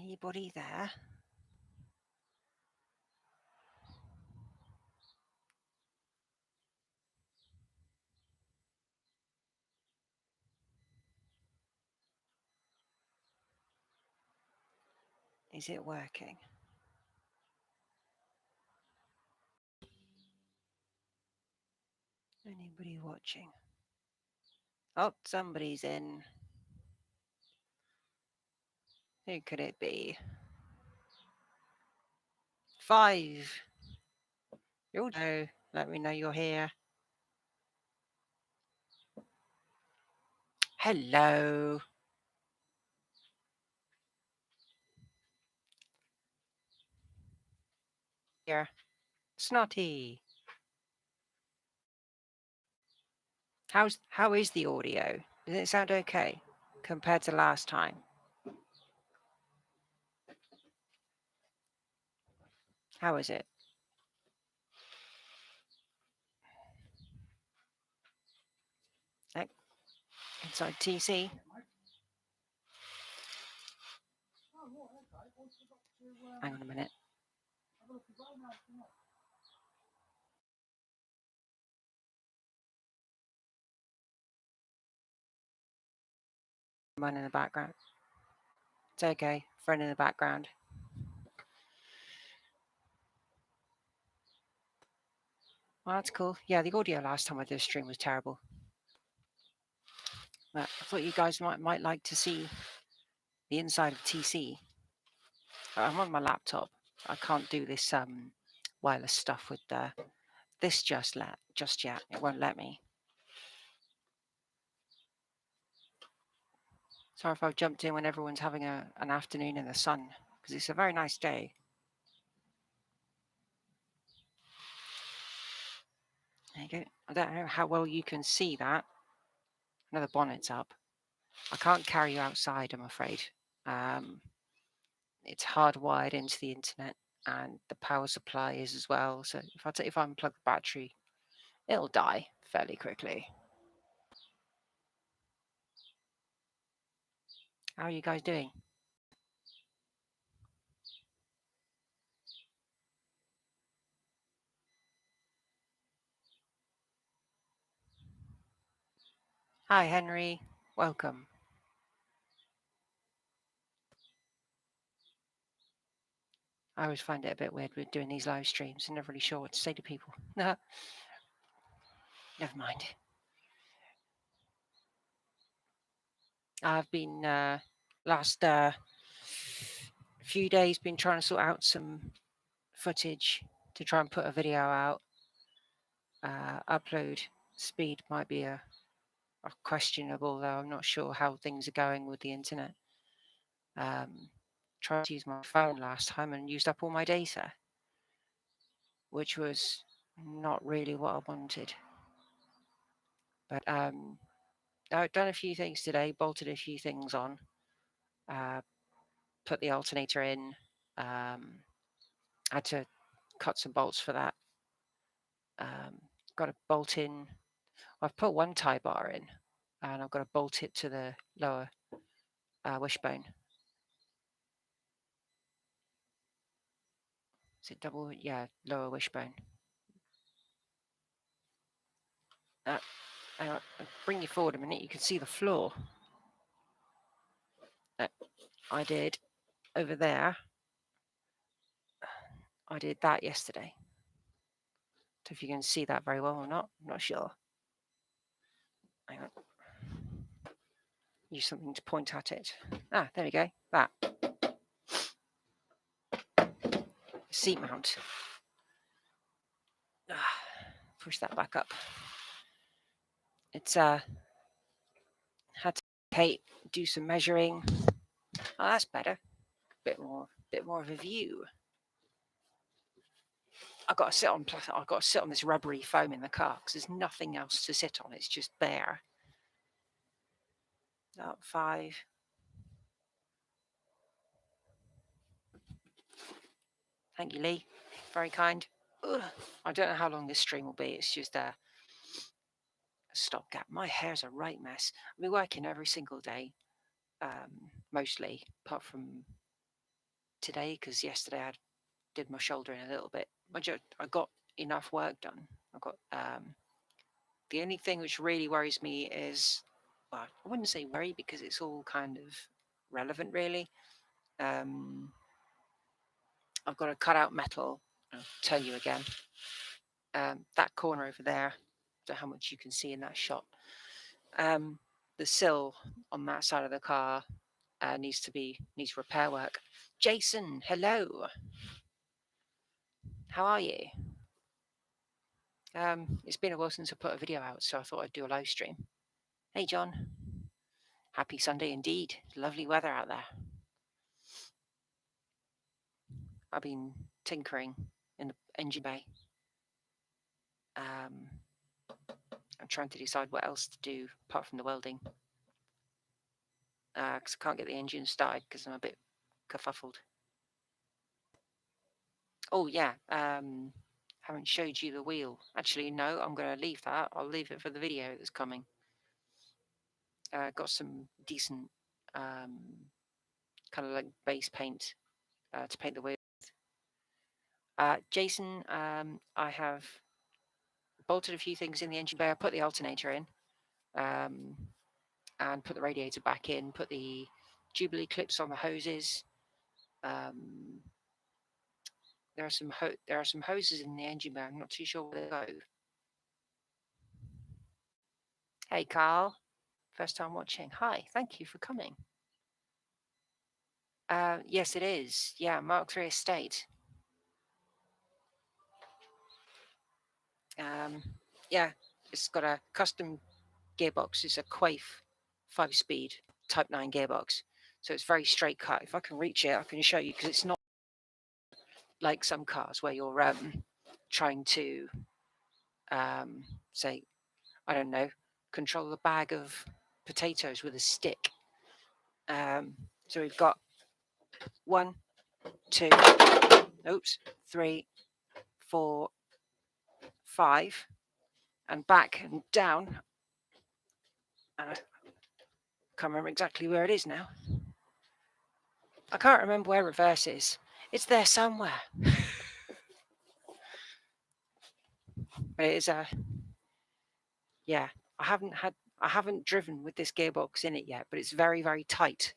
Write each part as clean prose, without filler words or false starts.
Anybody there? Is it working? Anybody watching? Oh, somebody's in. Who could it be? 5. You'll know. Let me know you're here. Hello. Here. Snotty. How is the audio? Does it sound okay compared to last time? How is it? Inside TeeCee. Hang on a minute. Mine in the background. It's okay. Friend in the background. Well, that's cool. Yeah, the audio last time I did a stream was terrible. But I thought you guys might like to see the inside of TeeCee. I'm on my laptop. I can't do this wireless stuff with this just yet. It won't let me. Sorry if I've jumped in when everyone's having an afternoon in the sun, because it's a very nice day. There you go. I don't know how well you can see that. Another bonnet's up. I can't carry you outside, I'm afraid. It's hardwired into the internet, and the power supply is as well. So if I unplug the battery, it'll die fairly quickly. How are you guys doing? Hi, Henry. Welcome. I always find it a bit weird with doing these live streams. I'm never really sure what to say to people. Never mind. I've been last few days been trying to sort out some footage to try and put a video out. Upload speed might be a questionable, though. I'm not sure how things are going with the internet. Tried to use my phone last time and used up all my data, which was not really what I wanted. But I've done a few things today, bolted a few things on, put the alternator in, had to cut some bolts for that. Got a bolt in. I've put one tie bar in, and I've got to bolt it to the lower wishbone. Is it double? Yeah, lower wishbone. I'll bring you forward a minute. You can see the floor. I did over there. I did that yesterday. So if you can see that very well or not, I'm not sure. Hang on. Use something to point at it. Ah, there we go. That. Seat mount. Push that back up. It's had to Kate do some measuring. Oh, that's better. Bit more of a view. I've got to sit on this rubbery foam in the car because there's nothing else to sit on. It's just there. Up 5. Thank you, Lee. Very kind. Ugh. I don't know how long this stream will be. It's just a stopgap. My hair's a right mess. I've been working every single day, mostly, apart from today because yesterday I did my shoulder in a little bit. I got enough work done. I got the only thing which really worries me is, well, I wouldn't say worry because it's all kind of relevant really. I've got to cut out metal. I'll tell you again. That corner over there, so how much you can see in that shot. The sill on that side of the car needs repair work. Jason, hello. How are you? It's been a while since I put a video out, so I thought I'd do a live stream. Hey, John. Happy Sunday indeed. Lovely weather out there. I've been tinkering in the engine bay. I'm trying to decide what else to do apart from the welding. Because I can't get the engine started because I'm a bit kerfuffled. Oh, yeah. Haven't showed you the wheel. Actually, no, I'm going to leave that. I'll leave it for the video that's coming. Got some decent kind of like base paint to paint the wheel with. Jason, I have bolted a few things in the engine bay. I put the alternator in and put the radiator back in, put the Jubilee clips on the hoses. There are some hoses in the engine bay. I'm not too sure where they go. Hey, Carl. First time watching. Hi, thank you for coming. Yes, it is. Yeah, Mark III Estate. Yeah, it's got a custom gearbox. It's a Quaife 5-speed Type 9 gearbox. So it's very straight cut. If I can reach it, I can show you because it's not like some cars where you're trying to, say, I don't know, control the bag of potatoes with a stick. So we've got 1, 2, 3, 4, 5, and back and down. And I can't remember exactly where it is now. I can't remember where reverse is. It's there somewhere. But it is yeah. I haven't driven with this gearbox in it yet, but it's very, very tight.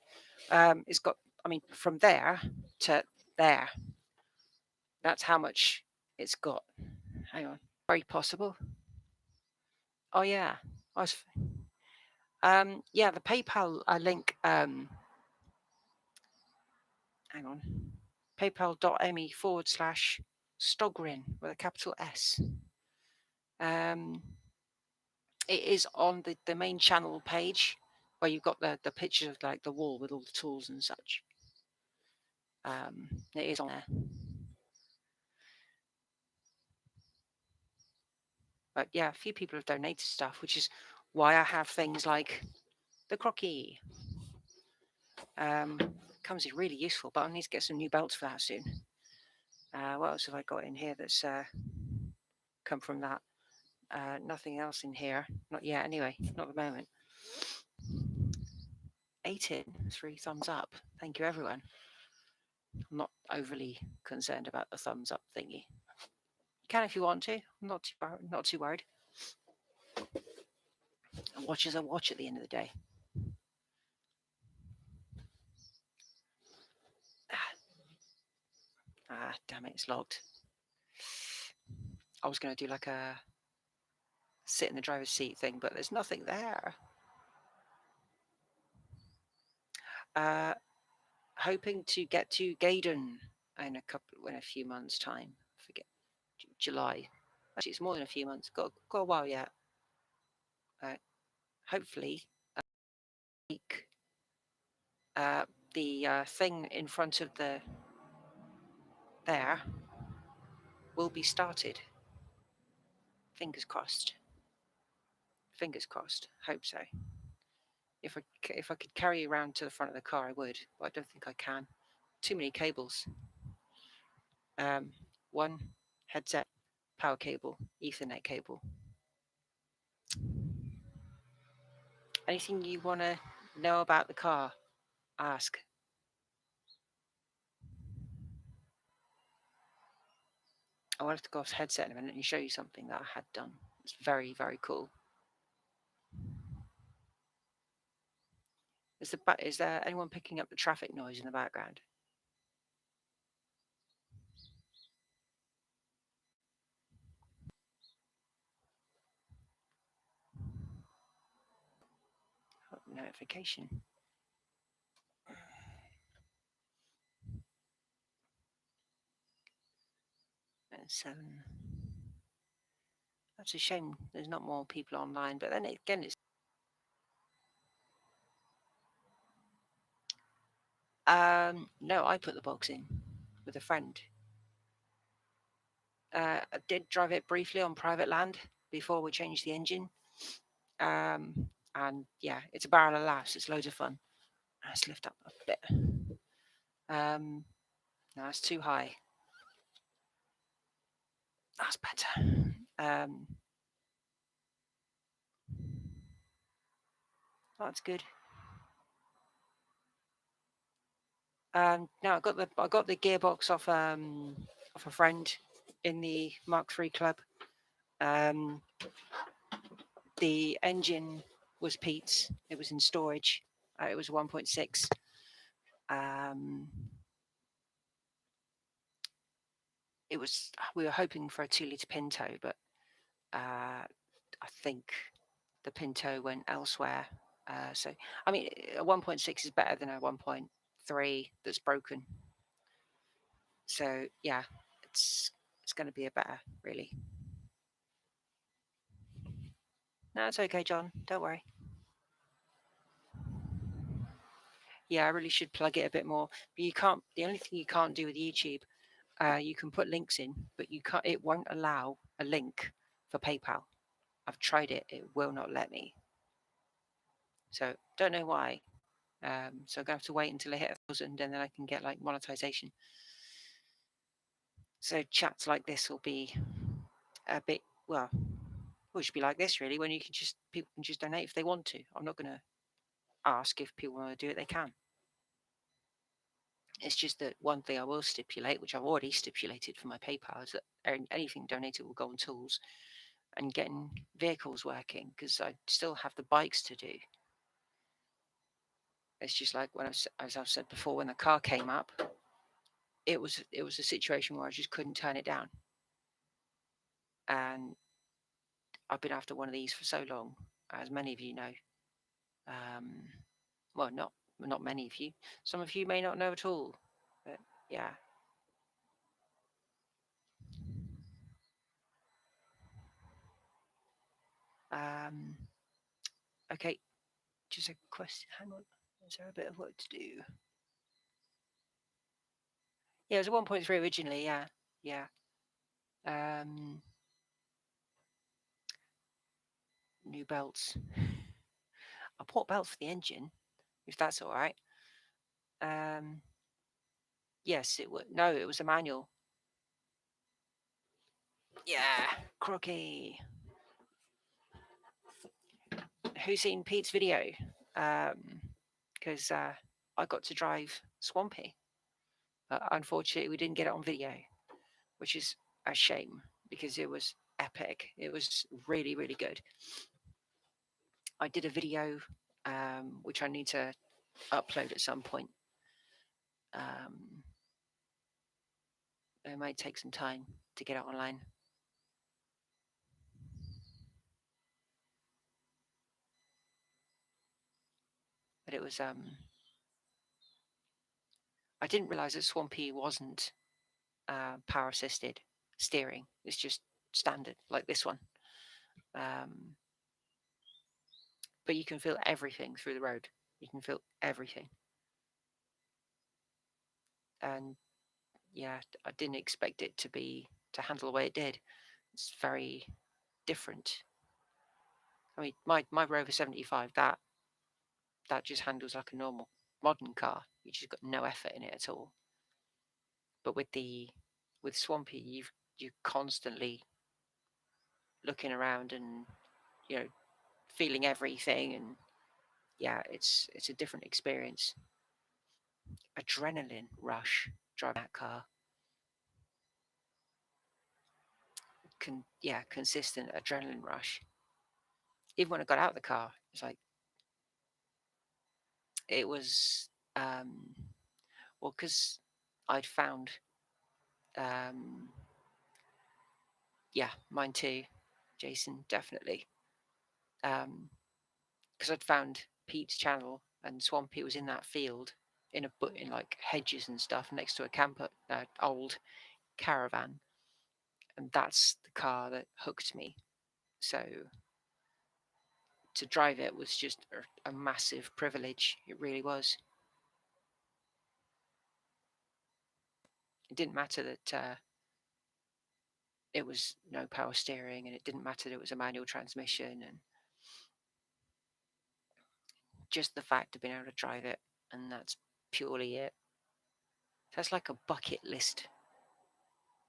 It's got, I mean, from there to there. That's how much it's got. Hang on. Very possible. Oh yeah. Yeah, the PayPal link. Hang on. PayPal.me/Stogrin with a capital S. It is on the main channel page where you've got the picture of like the wall with all the tools and such. It is on there. But yeah, a few people have donated stuff, which is why I have things like the croquis. Comes in really useful, but I need to get some new belts for that soon. What else have I got in here that's come from that? Nothing else in here. Not yet, anyway. Not at the moment. 18, 3 thumbs up. Thank you, everyone. I'm not overly concerned about the thumbs up thingy. You can if you want to. I'm not too worried. A watch is a watch at the end of the day. Damn it, it's locked. I was going to do like a sit in the driver's seat thing, but there's nothing there. Hoping to get to Gaydon in a few months' time. I forget, July. Actually, it's more than a few months. Got a while yet. Hopefully, week. The thing in front of there will be started. Fingers crossed. Fingers crossed. Hope so. If I could carry you around to the front of the car, I would, but I don't think I can. Too many cables. One headset, power cable, Ethernet cable. Anything you want to know about the car? Ask. I'll have to go off headset in a minute and show you something that I had done. It's very, very cool. Is there anyone picking up the traffic noise in the background? Oh, notification. And 7. That's a shame. There's not more people online, but then again, it's no, I put the box in with a friend. I did drive it briefly on private land before we changed the engine. And yeah, it's a barrel of laughs. It's loads of fun. Let's lift up a bit. No, it's too high. That's better. That's good. No, I got the gearbox off a friend in the Mark III club. The engine was Pete's. It was in storage. It was 1.6. It was. We were hoping for a 2-litre Pinto, but I think the Pinto went elsewhere. So I mean, a 1.6 is better than a 1.3 that's broken. So yeah, it's going to be a better, really. No, it's okay, John. Don't worry. Yeah, I really should plug it a bit more. But you can't. The only thing you can't do with YouTube, you can put links in, but you can't. It won't allow a link for PayPal. I've tried it. It will not let me. So don't know why. So I'm gonna have to wait until I hit 1,000, and then I can get like monetization. So chats like this will be a bit it should be like this really, when people can just donate if they want to. I'm not gonna ask if people want to do it. They can. It's just that one thing I will stipulate, which I've already stipulated for my PayPal, is that anything donated will go on tools and getting vehicles working, because I still have the bikes to do. It's just like as I've said before, when the car came up, it was a situation where I just couldn't turn it down, and I've been after one of these for so long, as many of you know. Well, not many of you. Some of you may not know at all, but yeah. Okay, just a question. Hang on, is there a bit of work to do? Yeah, it was a 1.3 originally. Yeah. New belts. I bought belts for the engine, if that's all right. Yes, it was. No, it was a manual. Yeah, crocky. Who's seen Pete's video? Because I got to drive Swampy. Unfortunately, we didn't get it on video, which is a shame because it was epic. It was really, really good. I did a video, which I need to upload at some point. It might take some time to get it online. But it was I didn't realize that Swampy wasn't power assisted steering. It's just standard like this one. But you can feel everything through the road. You can feel everything. And yeah, I didn't expect it to handle the way it did. It's very different. I mean, my Rover 75, that just handles like a normal modern car. You just got no effort in it at all. But with Swampy, you're constantly looking around and feeling everything, and yeah, it's a different experience. Adrenaline rush driving that car. consistent adrenaline rush. Even when I got out of the car, it's like it was well, because I'd found um, yeah, mine too, Jason, definitely. Because I'd found Pete's channel and Swampy was in that field in like hedges and stuff next to a camper, old caravan, and that's the car that hooked me. So to drive it was just a massive privilege. It really was. It didn't matter that it was no power steering, and it didn't matter that it was a manual transmission, and just the fact of being able to drive it, and that's purely it. That's like a bucket list,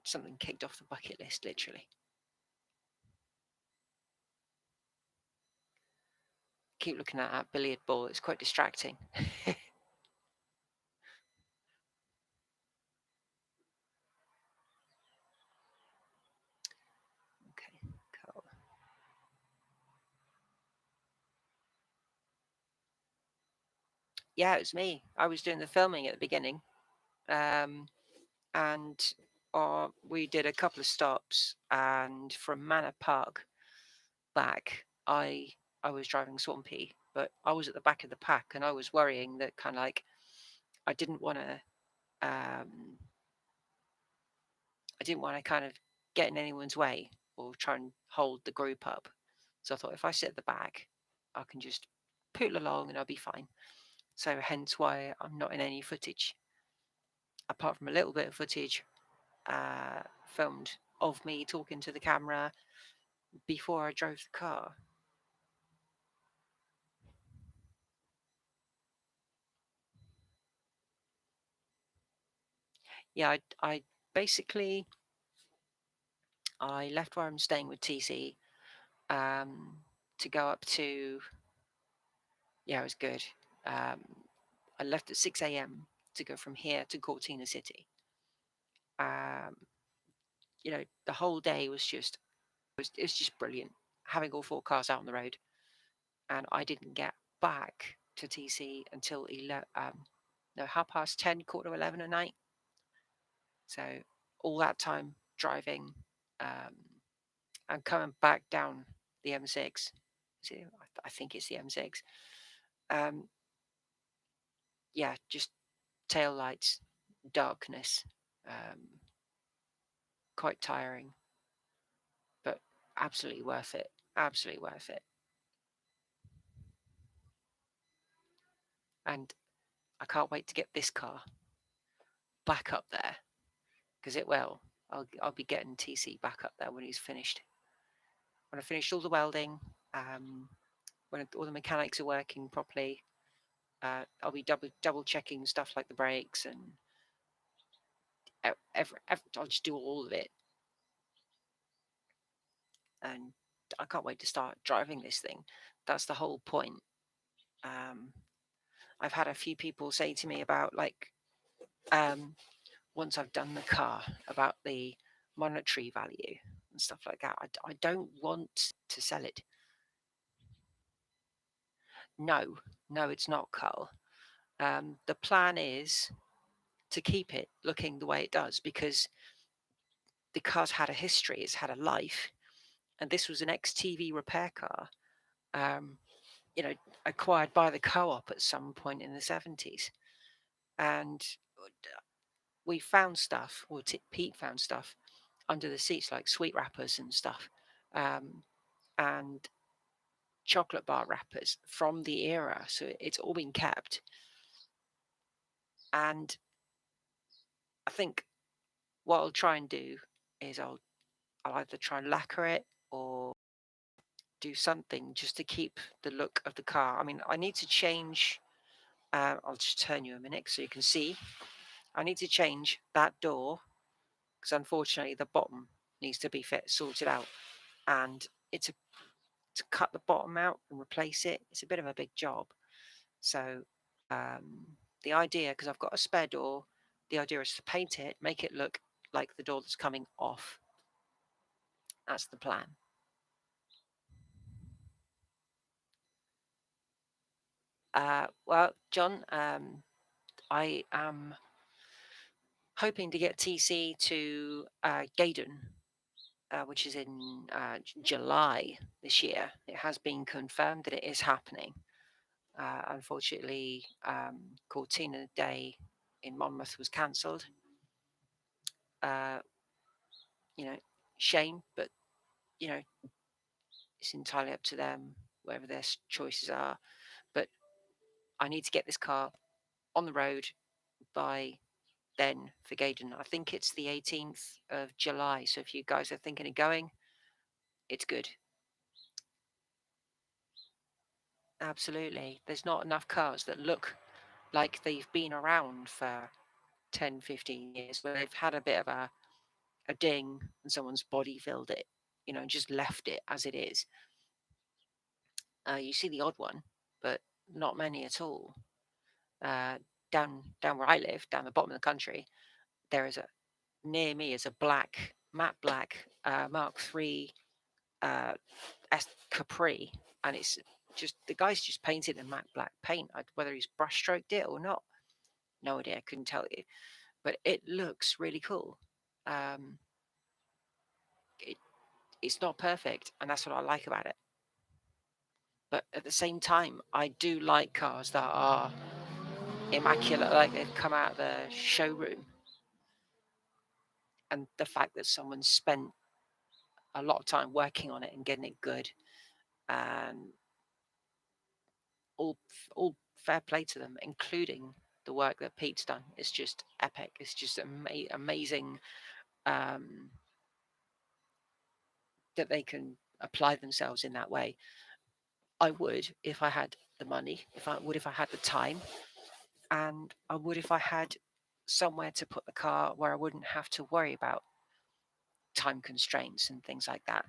something kicked off the bucket list, literally. Keep looking at that billiard ball, it's quite distracting. Okay, cool. Yeah, it was me. I was doing the filming at the beginning, and we did a couple of stops, and from Manor Park back, I was driving Swampy, but I was at the back of the pack, and I was worrying that kind of like I didn't want to um, kind of get in anyone's way or try and hold the group up. So I thought if I sit at the back, I can just poodle along and I'll be fine. So hence why I'm not in any footage, apart from a little bit of footage filmed of me talking to the camera before I drove the car. Yeah, I basically I left where I'm staying with TeeCee to go up to, yeah, it was good. I left at 6 a.m. to go from here to Cortina City. Um, the whole day was it was just brilliant having all four cars out on the road, and I didn't get back to TeeCee until 10:30, quarter to 11 at night. So all that time driving um, and coming back down the M6. I think it's the M6. Um, yeah, just tail lights, darkness, um, quite tiring, but absolutely worth it. Absolutely worth it. And I can't wait to get this car back up there because it will. I'll be getting TeeCee back up there when he's finished. When I finished all the welding, when all the mechanics are working properly, I'll be double checking stuff like the brakes and I'll just do all of it. And I can't wait to start driving this thing. That's the whole point. I've had a few people say to me about once I've done the car, about the monetary value and stuff like that. I don't want to sell it. No, no, it's not, Carl. The plan is to keep it looking the way it does because the car's had a history, it's had a life, and this was an ex-TV repair car, um, acquired by the co-op at some point in the 70s. And we found stuff, or Pete found stuff under the seats like sweet wrappers and stuff, and chocolate bar wrappers from the era. So it's all been kept. And I think what I'll try and do is I'll either try and lacquer it or do something just to keep the look of the car. I mean, I need to change. I'll just turn you a minute so you can see. I need to change that door because unfortunately the bottom needs to be sorted out, and to cut the bottom out and replace it. It's a bit of a big job. So the idea, because I've got a spare door, the idea is to paint it, make it look like the door that's coming off, That's the plan. Well, John, I am hoping to get TeeCee to Gaydon, which is in July this year. It has been confirmed that it is happening. Unfortunately, Cortina Day in Monmouth was cancelled. Shame, but it's entirely up to them, whatever their choices are. But I need to get this car on the road by then for Gaydon. I think it's the 18th of July. So if you guys are thinking of going, it's good. Absolutely. There's not enough cars that look like they've been around for 10, 15 years, where they've had a bit of a ding and someone's body filled it, and just left it as it is. You see the odd one, but not many at all. Down where I live, down the bottom of the country, near me is a matte black Mark III Capri, and it's just the guy's just painted in matte black paint. Whether he's brush stroked it or not, no idea. I couldn't tell you, but it looks really cool. It's not perfect, and that's what I like about it. But at the same time, I do like cars that are immaculate, like they've come out of the showroom, and the fact that someone spent a lot of time working on it and getting it good, and all fair play to them, including the work that Pete's done. It's just epic. It's just amazing that they can apply themselves in that way. I would if I had the money, if I had the time, and I would if I had somewhere to put the car where I wouldn't have to worry about time constraints and things like that.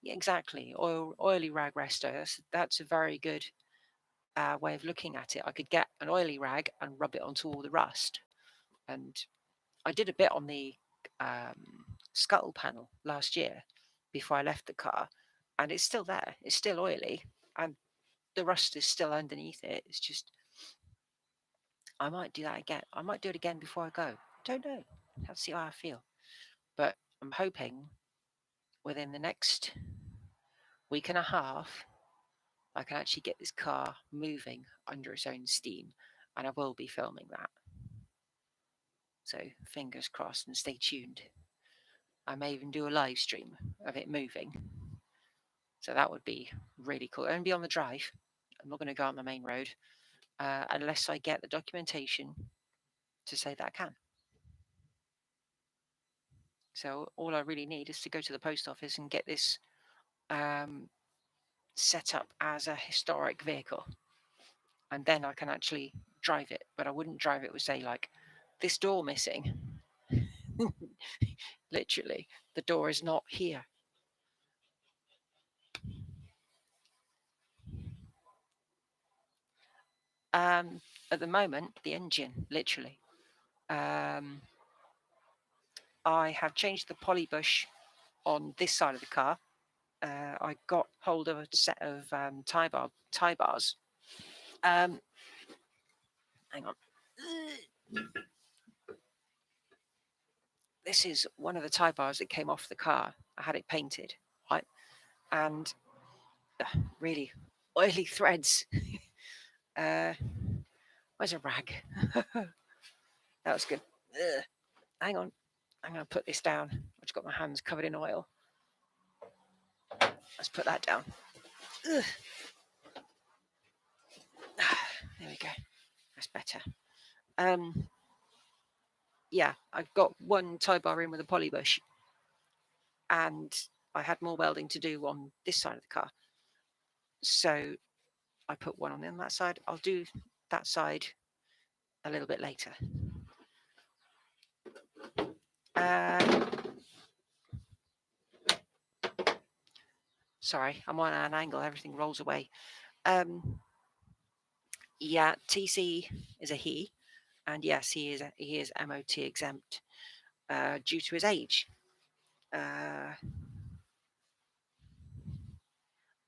Yeah, exactly. Oily rag rester. That's a very good way of looking at it. I could get an oily rag and rub it onto all the rust. And I did a bit on the scuttle panel last year before I left the car, and it's still there. It's still oily, and the rust is still underneath it. It's just, I might do that again. I might do it again before I go. Don't know. Have to see how I feel. But I'm hoping within the next week and a half, I can actually get this car moving under its own steam, and I will be filming that. So fingers crossed and stay tuned. I may even do a live stream of it moving. So that would be really cool. And be on the drive. I'm not going to go on the main road unless I get the documentation to say that I can. So all I really need is to go to the post office and get this set up as a historic vehicle. And then I can actually drive it. But I wouldn't drive it with, say, like, this door missing. Literally, the door is not here. At the moment, the engine, literally. I have changed the poly bush on this side of the car. I got hold of a set of tie bars. Hang on. This is one of the tie bars that came off the car. I had it painted, right? And really oily threads. Where's a rag? That was good. Hang on. I'm going to put this down. I've just got my hands covered in oil. Let's put that down. There we go. That's better. Yeah, I've got one tie bar in with a poly bush, and I had more welding to do on this side of the car. So I put one on that side. I'll do that side a little bit later. Sorry, I'm on an angle. Everything rolls away. Yeah, TeeCee is a he, and yes, he is MOT exempt due to his age.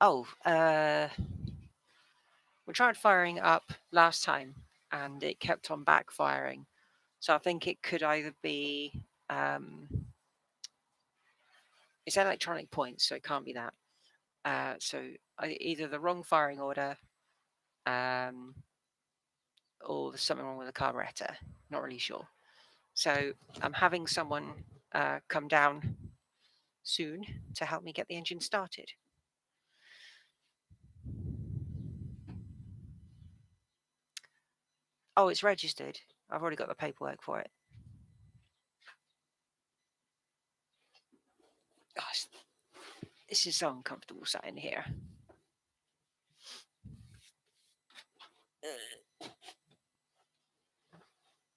Oh, we tried firing it up last time and it kept on backfiring. So I think it could either be it's electronic points, so it can't be that. So either the wrong firing order or there's something wrong with the carburetor. Not really sure. So I'm having someone come down soon to help me get the engine started. Oh, it's registered. I've already got the paperwork for it. Gosh, this is so uncomfortable sat in here.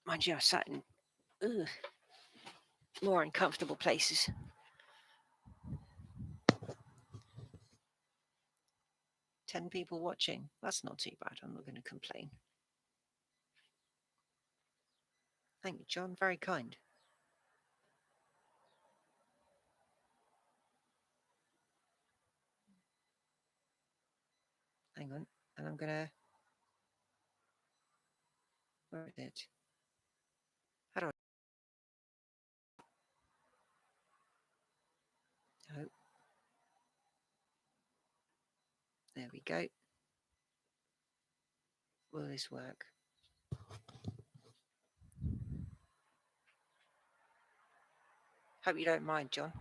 Mind you, I sat in more uncomfortable places. Ten people watching. That's not too bad. I'm not going to complain. Thank you, John. Very kind. Hang on. And I'm going to... Where is it? How do I... Oh. There we go. Will this work? Hope you don't mind, John.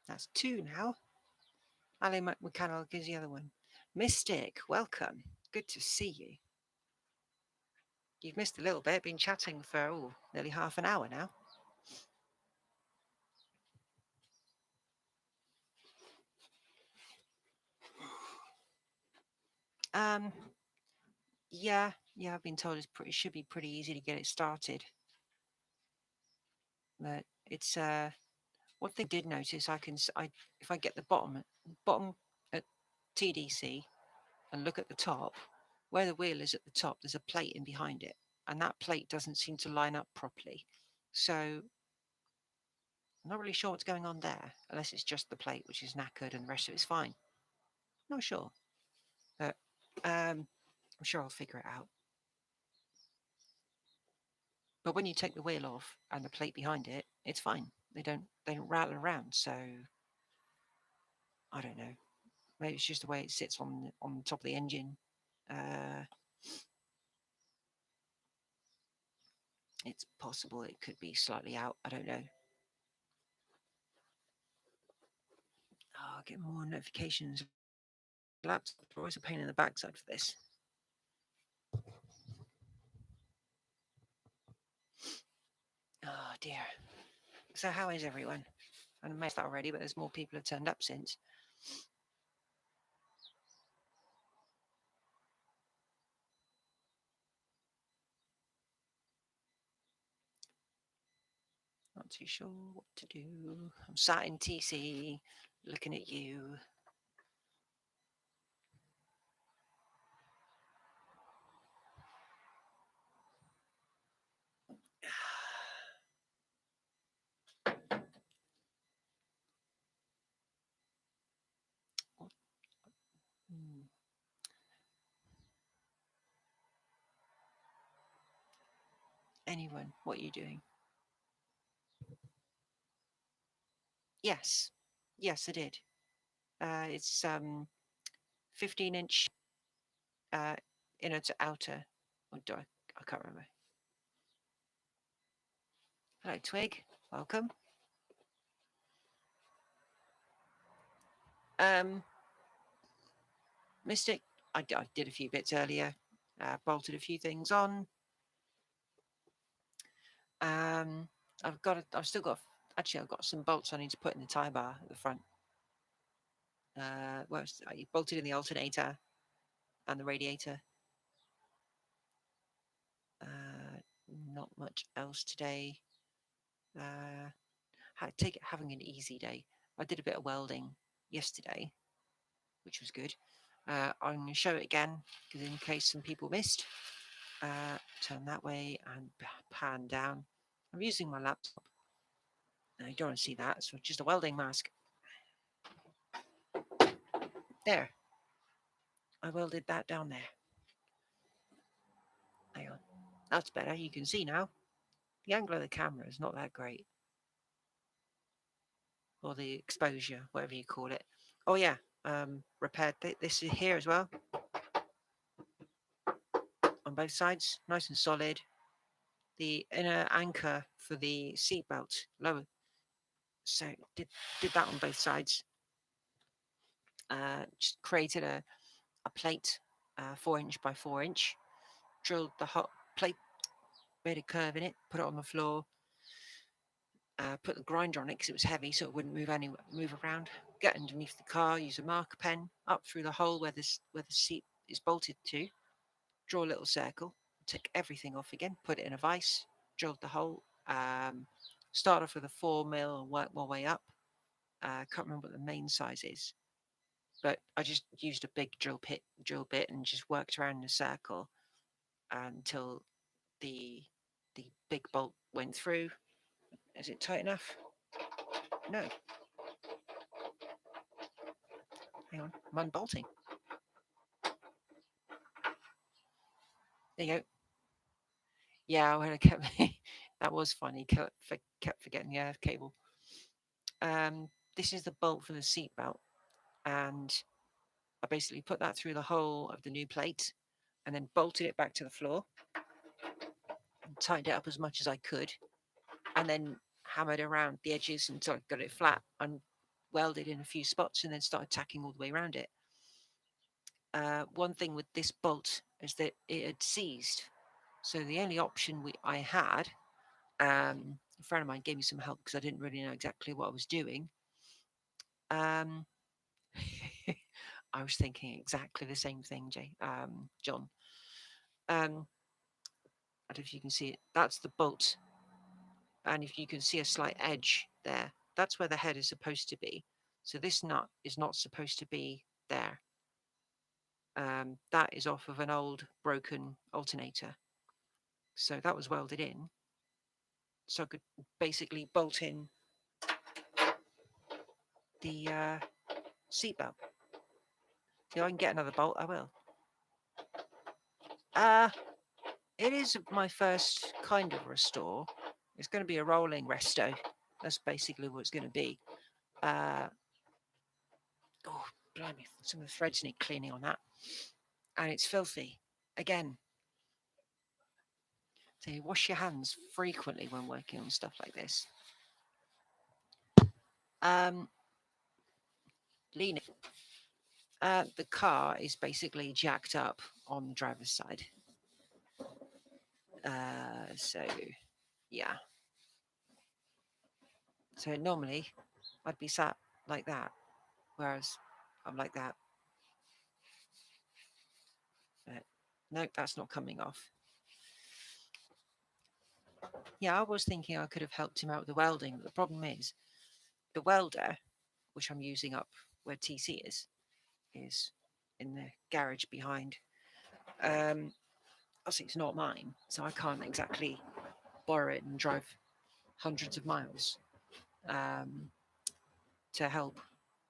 That's two now. Ali McCannell gives the other one. Mystic, welcome. Good to see you. You've missed a little bit. Been chatting for nearly half an hour now. Yeah. I've been told it should be pretty easy to get it started. But it's what they did notice. If I get the bottom at TeeCee and look at the top, where the wheel is at the top, there's a plate in behind it, and that plate doesn't seem to line up properly. So I'm not really sure what's going on there, unless it's just the plate which is knackered and the rest of it's fine. Not sure, but I'm sure I'll figure it out. But when you take the wheel off and the plate behind it, it's fine. They don't rattle around. So I don't know. Maybe it's just the way it sits on the top of the engine. It's possible it could be slightly out. I don't know. Oh, I'll get more notifications. Laptop are always a pain in the backside for this. Oh dear. So how is everyone? I missed that already, but there's more people have turned up since. Not too sure what to do. I'm sat in TeeCee, looking at you. Anyone, what are you doing? Yes, I did. It's 15-inch inner to outer. Or do I can't remember. Hello, Twig. Welcome. Mystic, I did a few bits earlier. Bolted a few things on. I've still got. Actually, I've got some bolts I need to put in the tie bar at the front. I bolted in the alternator and the radiator. Not much else today. Having an easy day. I did a bit of welding yesterday, which was good. I'm going to show it again because in case some people missed. Turn that way and pan down. I'm using my laptop. Now you don't want to see that, so just a welding mask. There. I welded that down there. Hang on. That's better. You can see now. The angle of the camera is not that great. Or the exposure, whatever you call it. Oh yeah, repaired this is here as well. On both sides, nice and solid. The inner anchor for the seatbelt lower. So did that on both sides. Just created a plate, 4" by 4". Drilled the hot plate, made a curve in it, put it on the floor. Put the grinder on it because it was heavy, so it wouldn't move around. Get underneath the car, use a marker pen up through the hole where the seat is bolted to. Draw a little circle, take everything off again, put it in a vise, drilled the hole. Start off with a 4mm and work my way up. Can't remember what the main size is, but I just used a big drill bit and just worked around in a circle until the big bolt went through. Is it tight enough? No. Hang on, I'm unbolting. There you go. Yeah, when I kept that was funny. Kept forgetting the earth cable. This is the bolt for the seat belt, and I basically put that through the hole of the new plate, and then bolted it back to the floor, and tightened it up as much as I could, and then hammered around the edges until I got it flat, and welded in a few spots, and then started tacking all the way around it. One thing with this bolt is that it had seized, so the only option I had. A friend of mine gave me some help because I didn't really know exactly what I was doing. I was thinking exactly the same thing, John. I don't know if you can see it. That's the bolt, and if you can see a slight edge there, that's where the head is supposed to be. So this nut is not supposed to be there. That is off of an old broken alternator. So that was welded in. So I could basically bolt in the seatbelt. If I can get another bolt, I will. It is my first kind of restore. It's going to be a rolling resto. That's basically what it's going to be. Oh, blimey, some of the threads need cleaning on that. And it's filthy. Again, so you wash your hands frequently when working on stuff like this. Leaning. The car is basically jacked up on the driver's side. So, yeah. So normally I'd be sat like that, whereas I'm like that. But nope, that's not coming off. Yeah, I was thinking I could have helped him out with the welding, but the problem is the welder, which I'm using up where TeeCee is in the garage behind. Obviously, it's not mine, so I can't exactly borrow it and drive hundreds of miles to help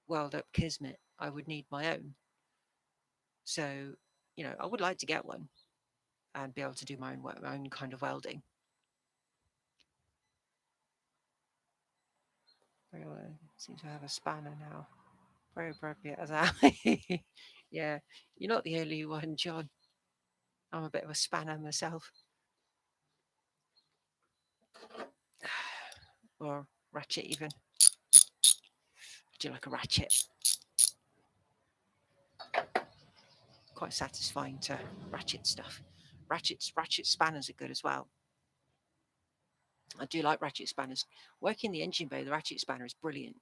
weld up Kismet. I would need my own. So, I would like to get one and be able to do my own kind of welding. I seem to have a spanner now. Very appropriate as I. Yeah, you're not the only one, John. I'm a bit of a spanner myself. Or ratchet even. I do like a ratchet. Quite satisfying to ratchet stuff. Ratchet spanners are good as well. I do like ratchet spanners. Working the engine bay, the ratchet spanner is brilliant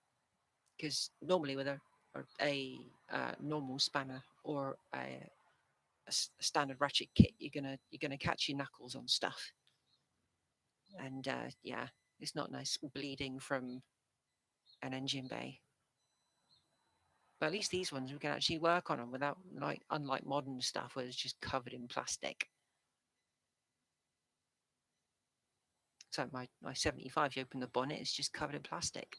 because normally with a normal spanner or a standard ratchet kit, you're gonna catch your knuckles on stuff, and yeah, it's not nice bleeding from an engine bay. But at least these ones we can actually work on them without, unlike modern stuff where it's just covered in plastic. So my 75, you open the bonnet, it's just covered in plastic.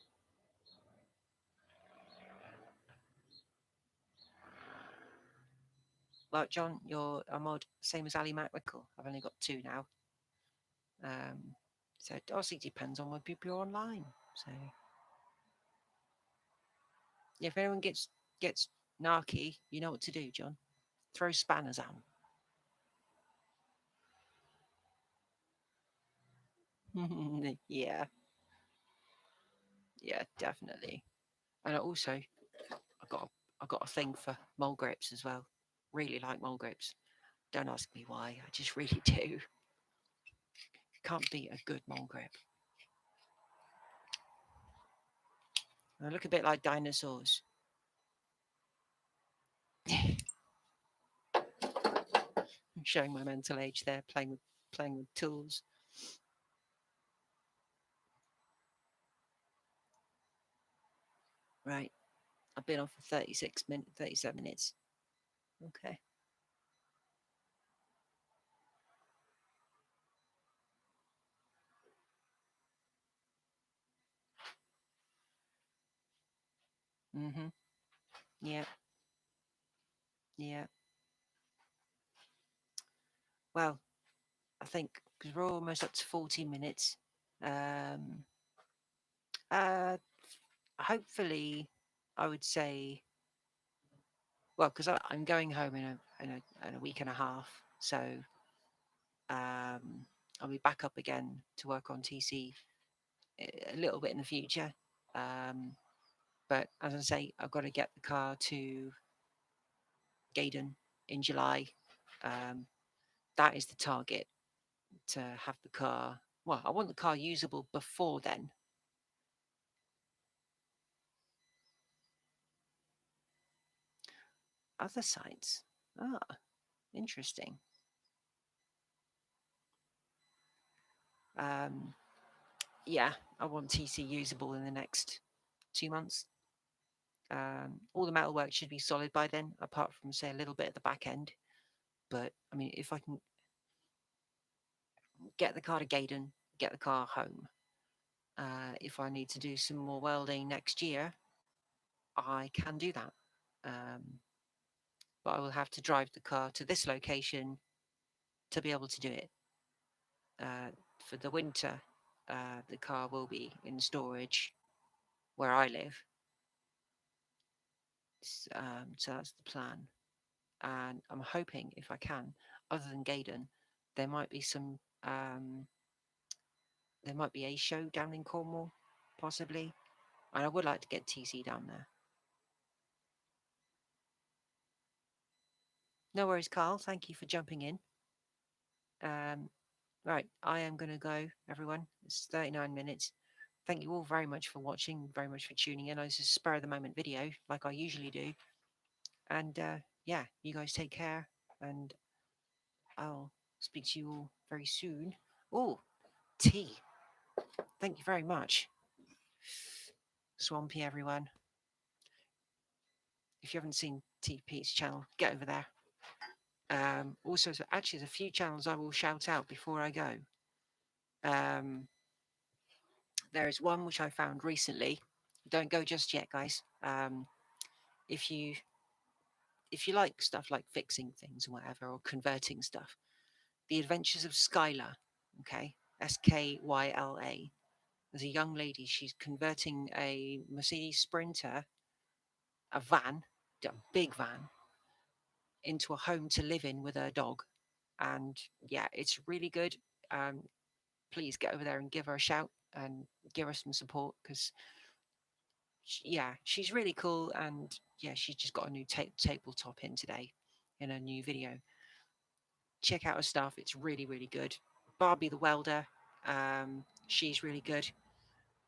Well, John, you're a mod, same as Ali MacWickle. I've only got 2 now. So it obviously depends on when people are online. So if anyone gets narky, you know what to do, John. Throw spanners at them. Yeah, definitely. And also, I got a thing for mole grapes as well. Really like mole grapes. Don't ask me why. I just really do. Can't beat a good mole grape. They look a bit like dinosaurs. I'm showing my mental age there, playing with tools. Right. I've been on for 37 minutes. Okay. Mhm. Yeah. Yeah. Well, I think because we're almost up to 40 minutes. Um. Uh. Hopefully, I would say. Well, because I'm going home in a week and a half, so I'll be back up again to work on TeeCee a little bit in the future. Um, but as I say, I've got to get the car to Gaydon in July. Um, that is the target, to have the car. Well, I want the car usable before then. Other sites. Ah, interesting. Um, yeah, I want TeeCee usable in the next 2 months. All the metalwork should be solid by then, apart from, say, a little bit at the back end. But I mean, if I can get the car to Gaydon, get the car home, if I need to do some more welding next year, I can do that. But I will have to drive the car to this location to be able to do it. Uh, for the winter, the car will be in storage where I live. So that's the plan. And I'm hoping, if I can, other than Gaydon, there might be some. There might be a show down in Cornwall, possibly, and I would like to get TeeCee down there. No worries, Carl. Thank you for jumping in. Um, right, I am going to go, everyone. It's 39 minutes. Thank you all very much for watching, very much for tuning in. This is a spur of the moment video, like I usually do. And yeah, you guys take care, and I'll speak to you all very soon. Oh, tea. Thank you very much. Swampy, everyone. If you haven't seen TP's channel, get over there. Also, actually, there's a few channels I will shout out before I go. There is one which I found recently. Don't go just yet, guys. If you like stuff like fixing things or whatever, or converting stuff, The Adventures of Skylar. Okay, Skyla. There's a young lady. She's converting a Mercedes Sprinter, a van, a big van, into a home to live in with her dog. And yeah, it's really good. Um, please get over there and give her a shout and give her some support, because yeah, she's really cool. And yeah, she's just got a new tabletop in today in a new video. Check out her stuff. It's really, really good. Barbie the Welder. She's really good.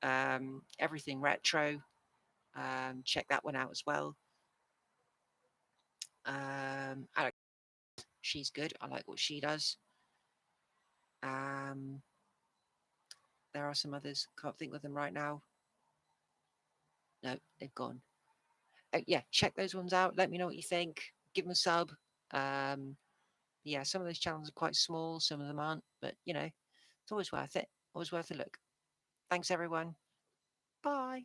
Everything retro. Check that one out as well. Alex, she's good. I like what she does. Um, there are some others. Can't think of them right now. No, they've gone. Yeah, check those ones out. Let me know what you think. Give them a sub. Yeah, some of those channels are quite small. Some of them aren't. But, it's always worth it. Always worth a look. Thanks, everyone. Bye.